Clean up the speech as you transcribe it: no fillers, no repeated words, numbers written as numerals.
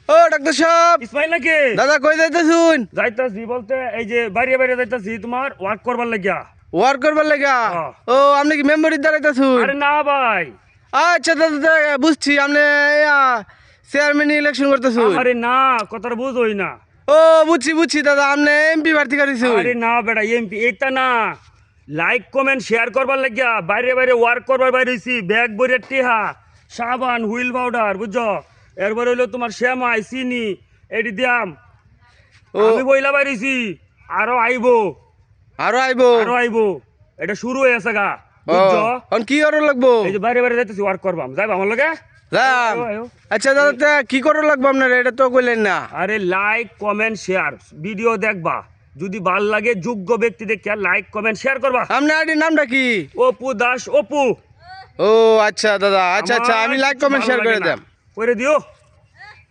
ও doctor সাহেব, ইসমাইল নাকি? দাদা কই যাইতেছুন? যাইতাছি বলতে এই যে বাইরে বাইরে যাইতাছি তোমার ওয়ার্ক করবার লাগিয়া। ওয়ার্ক করবার লাগা? হ্যাঁ। ও আপনি কি মেম্বারি দাঁড়াইতেছুন? আরে না ভাই, আচ্ছা দাদা দাদা, বুঝছি আপনি চেয়ারম্যান ইলেকশন করতেছুন। আরে না, কথাটা বুঝোই না। ও বুঝছি বুঝছি দাদা, আপনি এমপি প্রার্থী করেছুন। আরে না বেটা, এমপি এটা না, লাইক কমেন্ট শেয়ার করবার লাগিয়া বাইরে বাইরে ওয়ার্ক করবার বাইরে হইছি। ব্যাগ বইরে টিহা, সাবান, হুইল পাউডার, বুঝছো? এরপর হইলো তোমার শ্যামাই, চিনি, এটি দিয়াম। ও আমি বইলা বাইরেছি, আরো আইবো, আরো আইবো? আরো আইবো। এটা শুরু হয়ে আছে গা, ও বুঝছো? এখন কি করো লাগবো? এই যে বাইরে বাইরে যাইতেছি ওয়ার্ক করবাম, যাইবা আমার লগে? যাম। আয়ো, আয়ো। আচ্ছা দাদা তা কি করো লাগবো আপনার, এটা তো কইলেন না। আরে লাইক কমেন্ট শেয়ার, ভিডিও দেখবা, যদি ভাল লাগে যোগ্য ব্যক্তি দেখে লাইক কমেন্ট শেয়ার করবা। আপনার আইডির নামটা কি? অপু দাস, অপু। ও আচ্ছা দাদা, আচ্ছা আচ্ছা, আমার আমি লাইক কিছু কমেন্ট ভালো শেয়ার করে লাগে না। দেব। করে দিও।